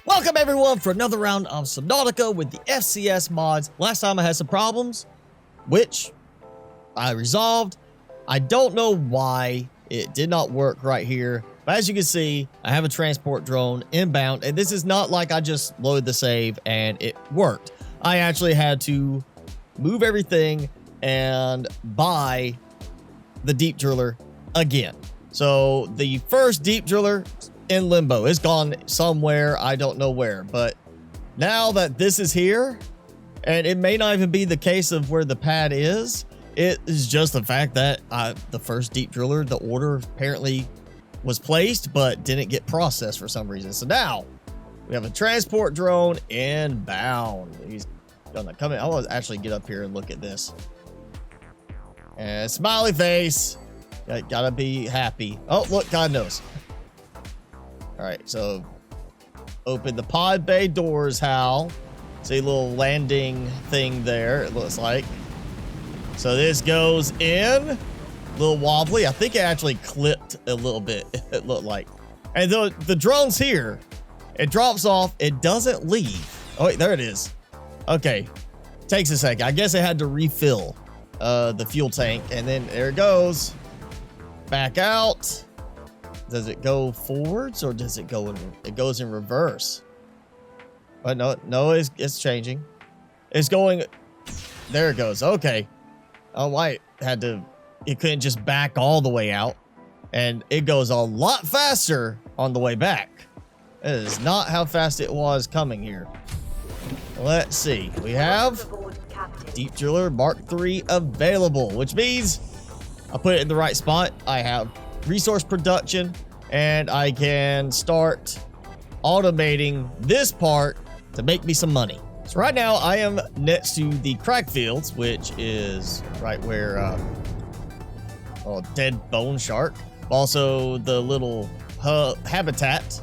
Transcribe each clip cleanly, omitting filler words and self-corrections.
Welcome everyone for another round of Subnautica with the FCS mods. Last time I had some problems, which I resolved. I don't know why it did not work right here, but as you can see, I have a transport drone inbound, and this is not like I just loaded the save and it worked. I actually had to move everything and buy the deep driller again. So the first deep driller in limbo, it's gone somewhere, I don't know where, but now that this is here, and it may not even be the case of where the pad is, it is just the fact that the first deep driller, the order apparently was placed but didn't get processed for some reason. So now we have a transport drone inbound. He's gonna come in. I want to actually get up here and look at this. And smiley face, gotta be happy. Oh look, God knows. All right, so open the pod bay doors, Hal. See a little landing thing there, it looks like. So this goes in, a little wobbly. I think it actually clipped a little bit, it looked like. And the drone's here. It drops off, it doesn't leave. Oh wait, there it is. Okay, takes a second. I guess it had to refill the fuel tank, and then there it goes. Back out. Does it go forwards or does it go in? It goes in reverse. But no, it's changing. It's going. There it goes. Okay. Oh, why it couldn't just back all the way out, and it goes a lot faster on the way back. That is not how fast it was coming here. Let's see. We have Deep Driller Mark III available, which means I put it in the right spot. I have resource production, and I can start automating this part to make me some money. So right now I am next to the crack fields, which is right where dead bone shark. Also the little habitat,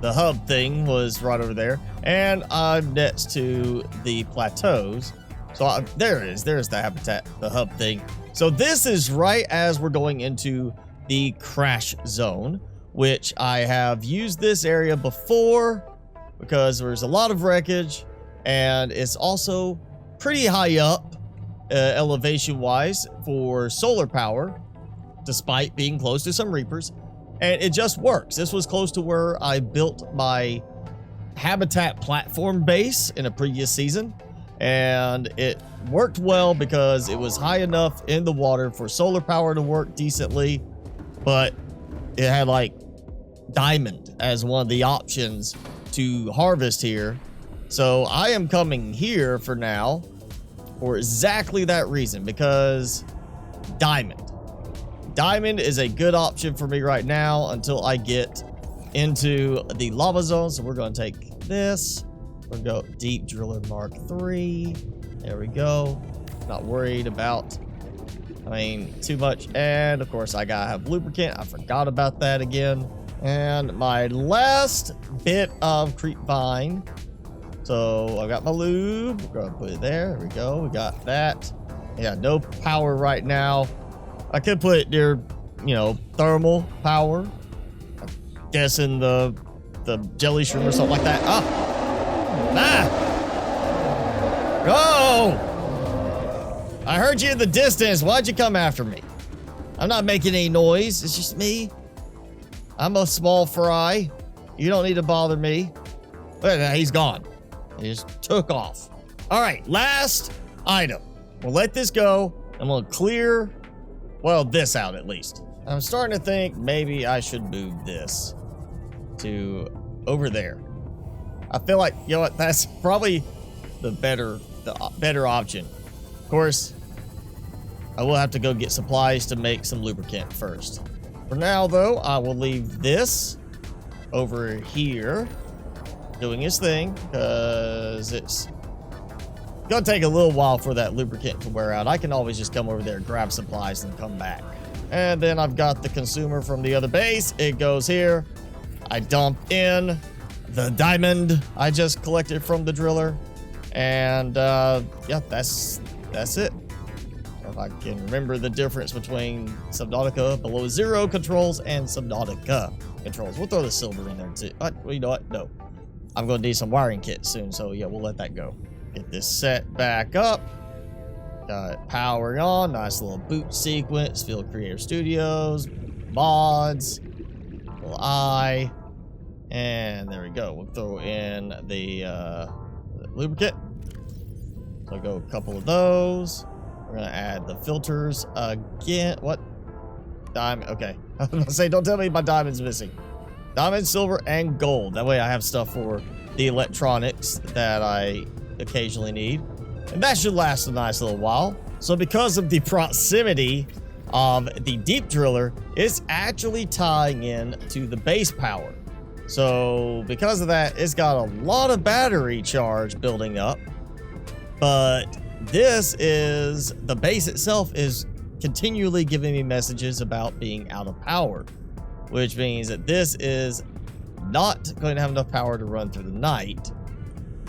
the hub thing was right over there, and I'm next to the plateaus. So there it is. There's the habitat, the hub thing. So this is right as we're going into the crash zone, which I have used this area before because there's a lot of wreckage, and it's also pretty high up elevation wise for solar power, despite being close to some reapers, and it just works. This was close to where I built my habitat platform base in a previous season, and it worked well because it was high enough in the water for solar power to work decently, but it had like diamond as one of the options to harvest here. So I am coming here for now for exactly that reason, because diamond is a good option for me right now until I get into the lava zone. So we're going to take this. We'll go Deep Driller Mark III. There we go. Not worried about, too much. And of course I gotta have lubricant. I forgot about that again. And my last bit of creep vine. So I got my lube. We're gonna put it there. There we go. We got that. Yeah, no power right now. I could put it near, thermal power. I'm guessing the jelly shroom or something like that. Go! I heard you in the distance. Why'd you come after me? I'm not making any noise. It's just me. I'm a small fry. You don't need to bother me. But he's gone. He just took off. All right, last item. We'll let this go. I'm gonna clear, this out at least. I'm starting to think maybe I should move this to over there. I feel like, that's probably the better option. Of course, I will have to go get supplies to make some lubricant first. For now, though, I will leave this over here doing its thing, because it's gonna take a little while for that lubricant to wear out. I can always just come over there, grab supplies, and come back. And then I've got the consumer from the other base. It goes here. I dump in the diamond I just collected from the driller, and yeah, that's it. If I can remember the difference between Subnautica below zero controls and Subnautica controls. We'll throw the silver in there too. You know what? No. I'm going to need some wiring kits soon. So yeah, we'll let that go. Get this set back up. Got it powering on. Nice little boot sequence. Field Creator Studios. Mods. Little eye. And there we go. We'll throw in the lubricant. So I'll go a couple of those. We're going to add the filters again. What? Diamond. Okay. I was going to say, don't tell me my diamond's missing. Diamond, silver, and gold. That way I have stuff for the electronics that I occasionally need. And that should last a nice little while. So because of the proximity of the deep driller, it's actually tying in to the base power. So because of that, it's got a lot of battery charge building up. But this is, the base itself is continually giving me messages about being out of power, which means that this is not going to have enough power to run through the night.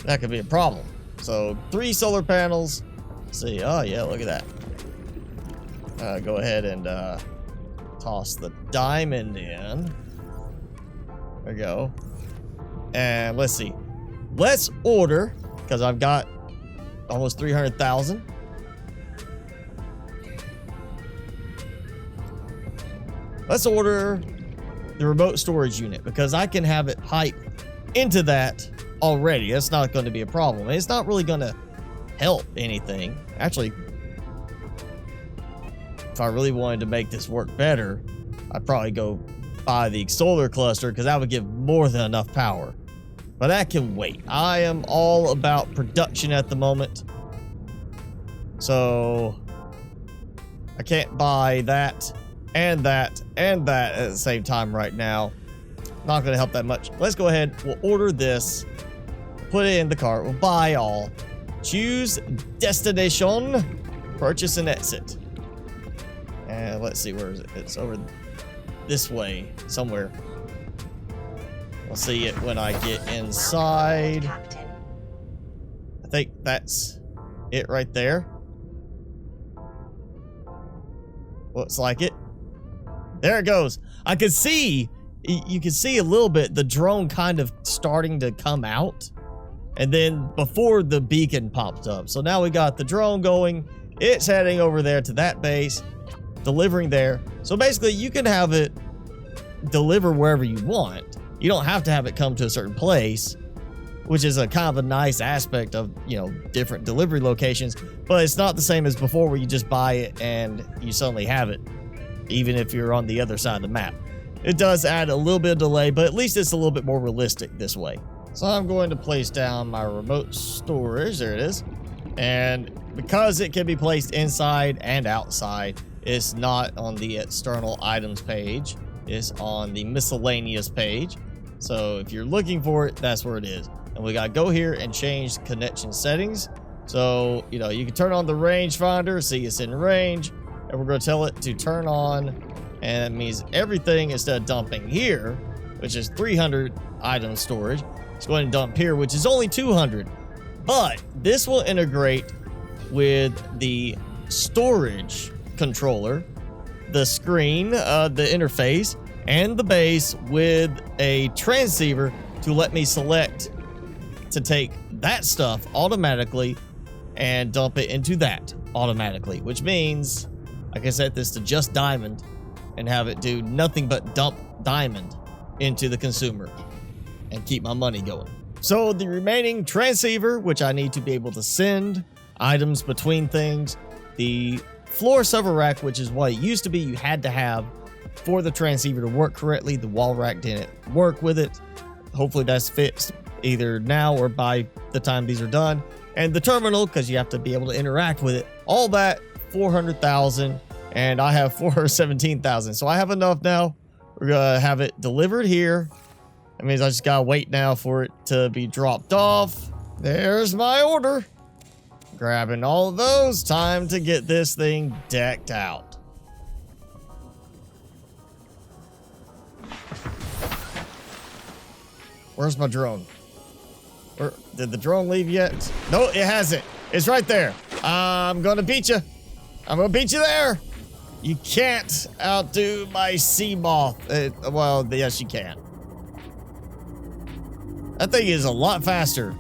That could be a problem. So 3 solar panels. Let's see. Oh yeah, look at that. Go ahead and toss the diamond in. There we go. And let's see. Let's order, because I've got almost 300,000. Let's order the remote storage unit, because I can have it pipe into that already. That's not going to be a problem. It's not really going to help anything. Actually, if I really wanted to make this work better, I'd probably go buy the solar cluster, because that would give more than enough power. But that can wait. I am all about production at the moment. So I can't buy that and that and that at the same time right now. Not going to help that much. Let's go ahead. We'll order this. Put it in the cart. We'll buy all. Choose destination. Purchase and exit. And let's see, where is it? It's over this way somewhere. I'll see it when I get inside. I think that's it right there. Looks like it. There it goes. I can see, you can see a little bit the drone kind of starting to come out. And then before the beacon popped up. So now we got the drone going. It's heading over there to that base, delivering there. So basically you can have it deliver wherever you want. You don't have to have it come to a certain place, which is a kind of a nice aspect of, you know, different delivery locations. But it's not the same as before, where you just buy it and you suddenly have it, even if you're on the other side of the map. It does add a little bit of delay, but at least it's a little bit more realistic this way. So I'm going to place down my remote storage. There it is. And because it can be placed inside and outside, it's not on the external items page. It's on the miscellaneous page. So if you're looking for it, that's where it is. And we gotta go here and change connection settings. So, you know, you can turn on the rangefinder, see it's in range, and we're gonna tell it to turn on, and that means everything, instead of dumping here, which is 300 item storage, it's going to dump here, which is only 200. But this will integrate with the storage controller, the screen, the interface, and the base with a transceiver to let me select to take that stuff automatically and dump it into that automatically, which means I can set this to just diamond and have it do nothing but dump diamond into the consumer and keep my money going. So the remaining transceiver, which I need to be able to send items between things, the floor server rack, which is what it used to be you had to have for the transceiver to work correctly. The wall rack didn't work with it. Hopefully that's fixed either now or by the time these are done. And the terminal, because you have to be able to interact with it. All that, 400,000, and I have 417,000. So I have enough now. We're gonna have it delivered here. That means I just gotta wait now for it to be dropped off. There's my order. Grabbing all of those. Time to get this thing decked out. Where's my drone? Where, did the drone leave yet? No, it hasn't. It's right there. I'm gonna beat you. I'm gonna beat you there. You can't outdo my sea moth. Well, yes, you can. That thing is a lot faster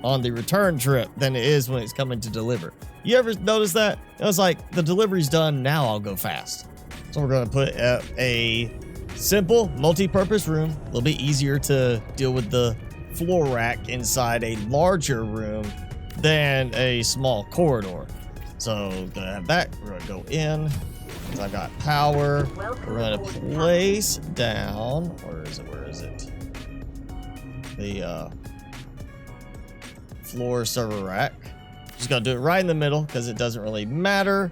on the return trip than it is when it's coming to deliver. You ever notice that? It was like, the delivery's done, now I'll go fast. So we're gonna put a simple multi-purpose room, a little bit easier to deal with the floor rack inside a larger room than a small corridor. So gonna have that, we're gonna go in. I've got power. We're gonna place down, where is it? The floor server rack. Just gonna do it right in the middle because it doesn't really matter.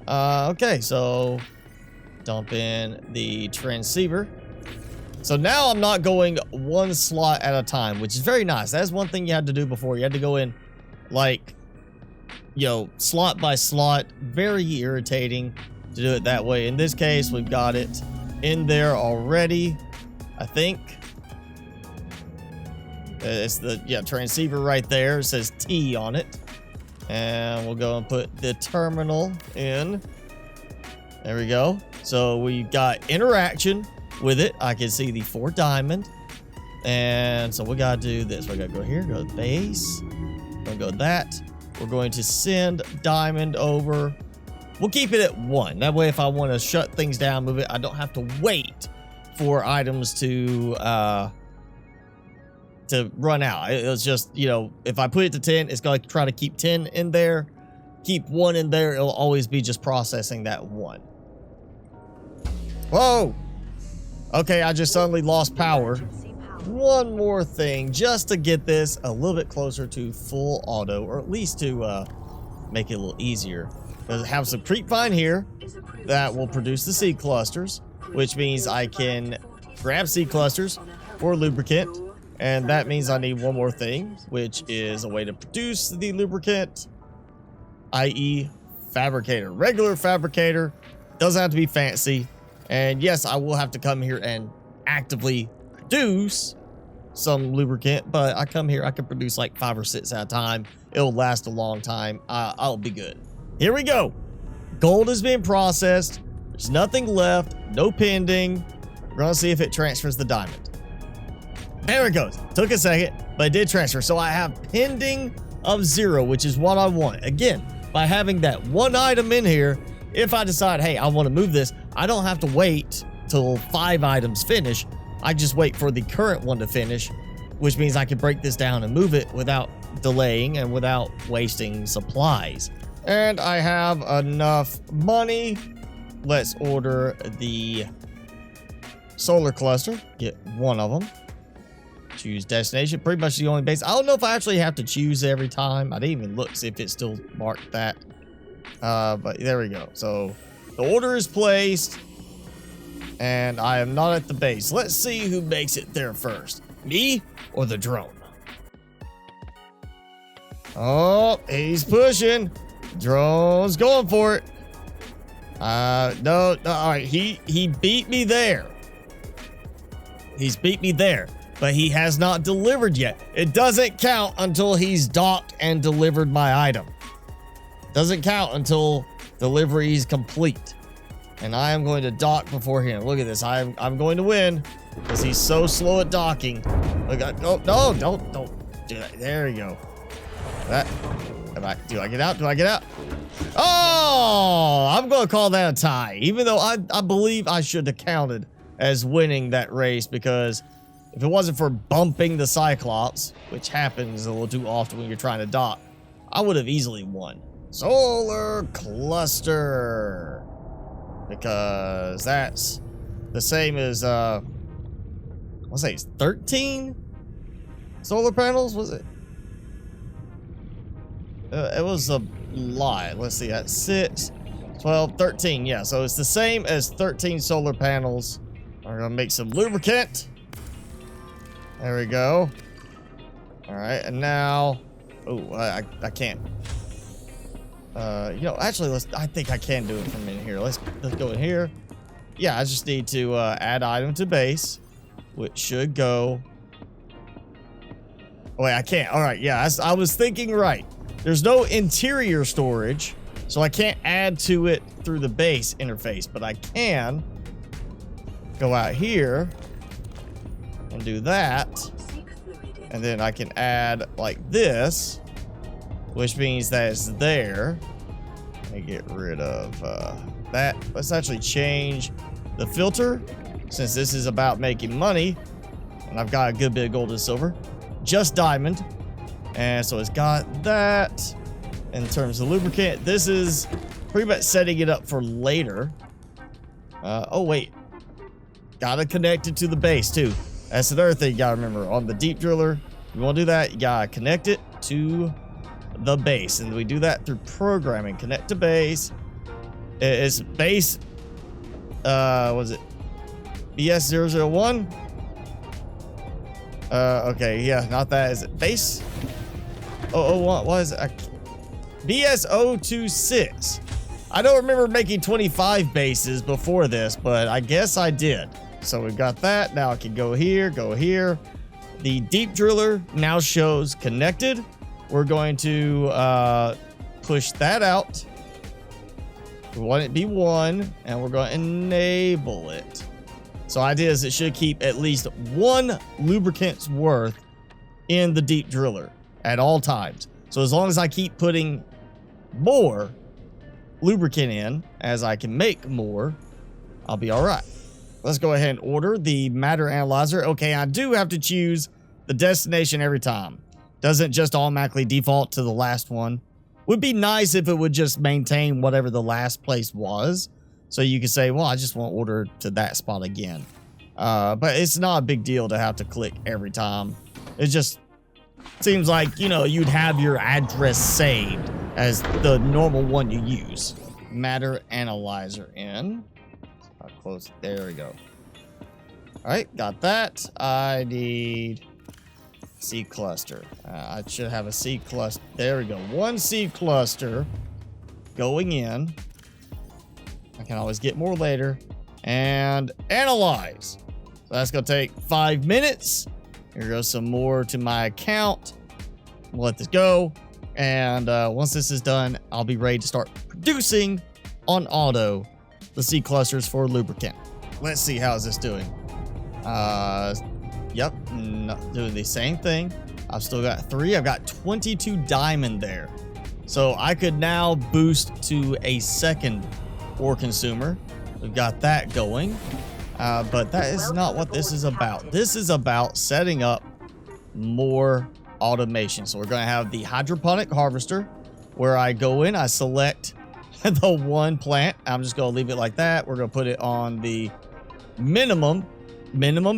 Okay, so dump in the transceiver. So now I'm not going one slot at a time, which is very nice. That's one thing you had to do before. You had to go in like, you know, slot by slot. Very irritating to do it that way. In this case, we've got it in there already, I think. It's the, yeah, transceiver right there. It says T on it. And we'll go and put the terminal in. There we go. So we've got interaction with it. I can see the 4 diamond. And so we gotta do this. We gotta go here, go to base. We're gonna go that. We're going to send diamond over. We'll keep it at 1. That way, if I want to shut things down, move it, I don't have to wait for items to run out. It's just, you know, if I put it to 10, it's going to try to keep 10 in there. Keep 1 in there. It'll always be just processing that 1. Whoa. Okay, I just suddenly lost power. One more thing, just to get this a little bit closer to full auto, or at least to make it a little easier. Because I have some creep vine here that will produce the seed clusters, which means I can grab seed clusters for lubricant. And that means I need one more thing, which is a way to produce the lubricant, i.e. fabricator. Regular fabricator, doesn't have to be fancy. And yes, I will have to come here and actively produce some lubricant, but I come here, I can produce like 5 or 6 at a time. It'll last a long time. I'll be good. Here we go. Gold is being processed. There's nothing left. No pending. We're gonna see if it transfers the diamond. There it goes. Took a second, but it did transfer. So I have pending of 0, which is what I want. Again, by having that 1 item in here, if I decide, hey, I want to move this, I don't have to wait till 5 items finish. I just wait for the current one to finish, which means I can break this down and move it without delaying and without wasting supplies. And I have enough money. Let's order the solar cluster. Get 1 of them. Choose destination. Pretty much the only base. I don't know if I actually have to choose every time. I didn't even look, see if it still marked that. But there we go. So the order is placed. And I am not at the base. Let's see who makes it there first. Me or the drone? Oh, he's pushing. Drone's going for it. No, all right, he beat me there. He's beat me there, but he has not delivered yet. It doesn't count until he's docked and delivered my item. Doesn't count until delivery is complete. And I am going to dock before him. Look at this. I'm going to win because he's so slow at docking. Look, no, don't do that. There you go. That. Do I get out? Do I get out? Oh, I'm going to call that a tie, even though I believe I should have counted as winning that race, because if it wasn't for bumping the Cyclops, which happens a little too often when you're trying to dock, I would have easily won. Solar cluster. Because that's the same as, I'll say it's 13 solar panels, was it? It was a lot. Let's see, that's 6, 12, 13. Yeah, so it's the same as 13 solar panels. We're gonna make some lubricant. There we go. All right, and now, oh, I can't. You know, actually, I think I can do it from in here. Let's go in here. Yeah, I just need to add item to base, which should go. Oh, wait, I can't. All right, yeah, I was thinking right. There's no interior storage, so I can't add to it through the base interface, but I can go out here and do that. And then I can add like this, which means that it's there. Let me get rid of that. Let's actually change the filter, since this is about making money. And I've got a good bit of gold and silver. Just diamond. And so it's got that. In terms of lubricant, this is pretty much setting it up for later. Oh, wait. Gotta connect it to the base, too. That's another thing you gotta remember. On the deep driller, you wanna do that, you gotta connect it to the base. And we do that through programming. Connect to base. It's base, what is it? BS001? Okay, yeah, not that. Is it base? Oh, what is it? BS026. I don't remember making 25 bases before this, but I guess I did. So we've got that. Now I can go here, go here. The deep driller now shows connected. We're going to push that out. We want it to be 1, and we're going to enable it. So idea is it should keep at least 1 lubricant's worth in the deep driller at all times. So as long as I keep putting more lubricant in, as I can make more, I'll be all right. Let's go ahead and order the matter analyzer. Okay, I do have to choose the destination every time. Doesn't just automatically default to the last one. Would be nice if it would just maintain whatever the last place was. So you could say, well, I just want to order to that spot again. But it's not a big deal to have to click every time. It just seems like, you know, you'd have your address saved as the normal one you use. Matter analyzer in. I'll close it. There we go. All right, got that. I need seed cluster. I should have a seed cluster. There we go. 1 seed cluster going in. I can always get more later. And analyze. So that's going to take 5 minutes. Here goes some more to my account. We'll let this go. And once this is done, I'll be ready to start producing on auto the seed clusters for lubricant. Let's see, how is this doing? Yep, not doing the same thing. I've still got 3. I've got 22 diamond there. So I could now boost to a second ore consumer. We've got that going. But that is not what this is about. This is about setting up more automation. So we're going to have the hydroponic harvester, where I go in, I select the 1 plant. I'm just going to leave it like that. We're going to put it on the minimum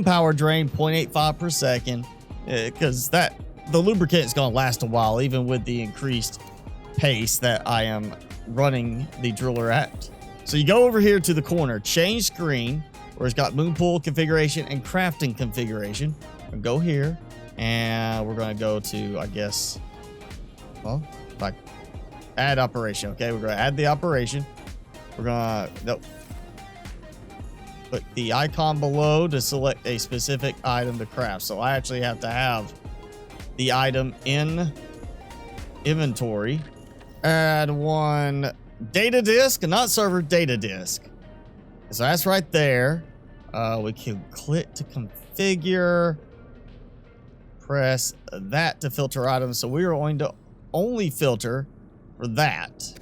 power drain, 0.85 per second, because the lubricant is going to last a while, even with the increased pace that I am running the driller at. So you go over here to the corner, change screen, where it's got moon pool configuration and crafting configuration. We'll go here, and we're going to go to, I guess, well, like add operation. Okay, we're going to add the operation. We're going to, nope. Put the icon below to select a specific item to craft. So I actually have to have the item in inventory. Add 1 data disk, not server, data disk. So that's right there. We can click to configure. Press that to filter items. So we are going to only filter for that.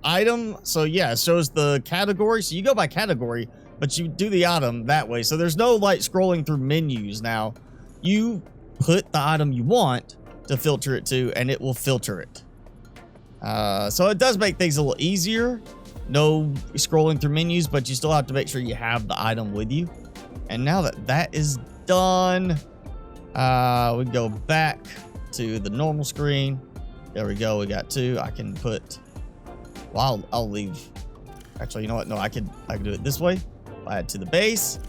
Item. So yeah, it shows the category. So you go by category, but you do the item that way. So there's no like scrolling through menus now. You put the item you want to filter it to, and it will filter it. So it does make things a little easier. No scrolling through menus, but you still have to make sure you have the item with you. And now that that is done, we go back to the normal screen. There we go. We got 2. I can put, well, I'll leave. Actually, you know what? No, I can do it this way. Add to the base.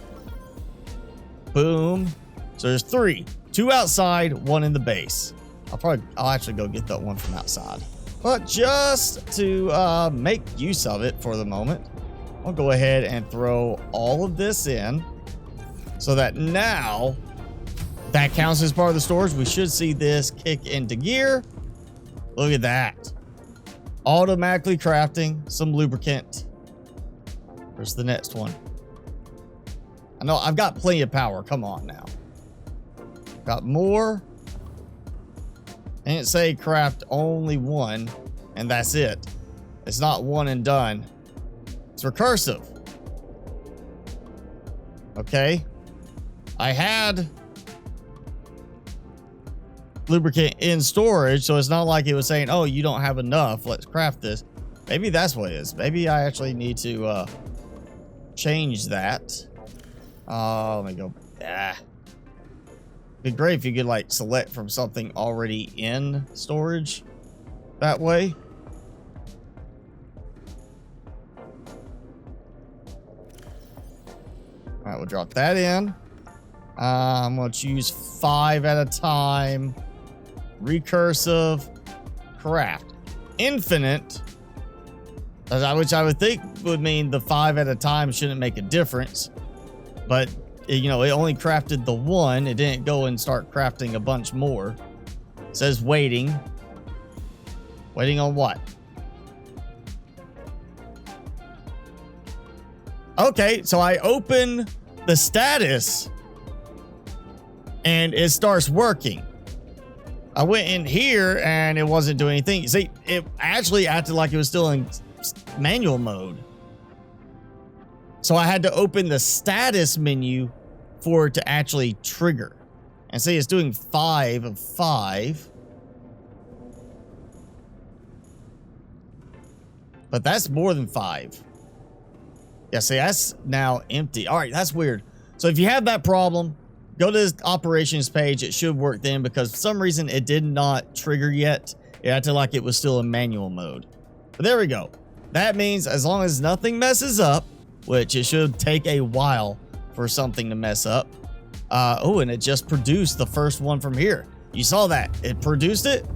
Boom. So there's 3, 2 outside, 1 in the base. I'll actually go get that one from outside. But just to make use of it for the moment, I'll go ahead and throw all of this in, so that now that counts as part of the storage. We should see this kick into gear. Look at that. Automatically crafting some lubricant. Where's the next one? I know I've got plenty of power. Come on now. Got more. And it say craft only one, and that's it. It's not one and done. It's recursive. Okay. I had lubricant in storage, so it's not like it was saying, oh, you don't have enough, let's craft this. Maybe that's what it is. Maybe I actually need to change that. Let me go. It'd be great if you could like select from something already in storage that way. All right, we'll drop that in. I'm going to choose 5 at a time. Recursive. Craft. Infinite. Which I would think would mean the 5 at a time shouldn't make a difference. But, you know, it only crafted the 1. It didn't go and start crafting a bunch more. It says waiting. Waiting on what? Okay, so I open the status and it starts working. I went in here and it wasn't doing anything. See, it actually acted like it was still in manual mode. So I had to open the status menu for it to actually trigger. And see, it's doing 5 of 5. But that's more than 5. Yeah, see, that's now empty. All right, that's weird. So if you have that problem, go to this operations page. It should work then, because for some reason it did not trigger yet. It acted like it was still in manual mode. But there we go. That means as long as nothing messes up, which it should take a while for something to mess up. Oh, and it just produced the first one from here. You saw that. It produced it.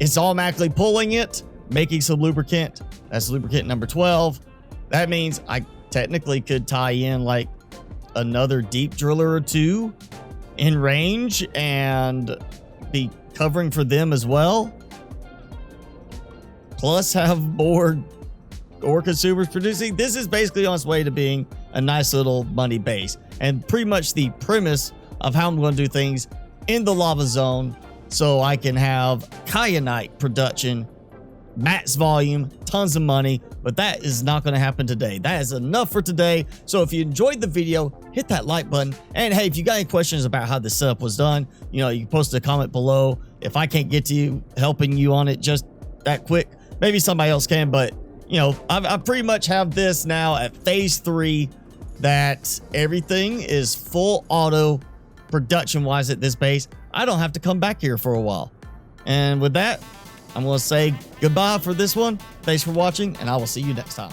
It's automatically pulling it, making some lubricant. That's lubricant number 12. That means I technically could tie in like another deep driller or 2 in range and be covering for them as well. Plus have more ore consumers producing. This is basically on its way to being a nice little money base, and pretty much the premise of how I'm going to do things in the lava zone, so I can have kyanite production, max volume, tons of money. But that is not going to happen today. That is enough for today. So if you enjoyed the video, hit that like button. And hey, if you got any questions about how this setup was done, you know, you can post a comment below. If I can't get to you helping you on it just that quick, maybe somebody else can. But you know, I pretty much have this now at phase 3, that everything is full auto production wise at this base. I don't have to come back here for a while. And with that, I'm going to say goodbye for this one. Thanks for watching, and I will see you next time.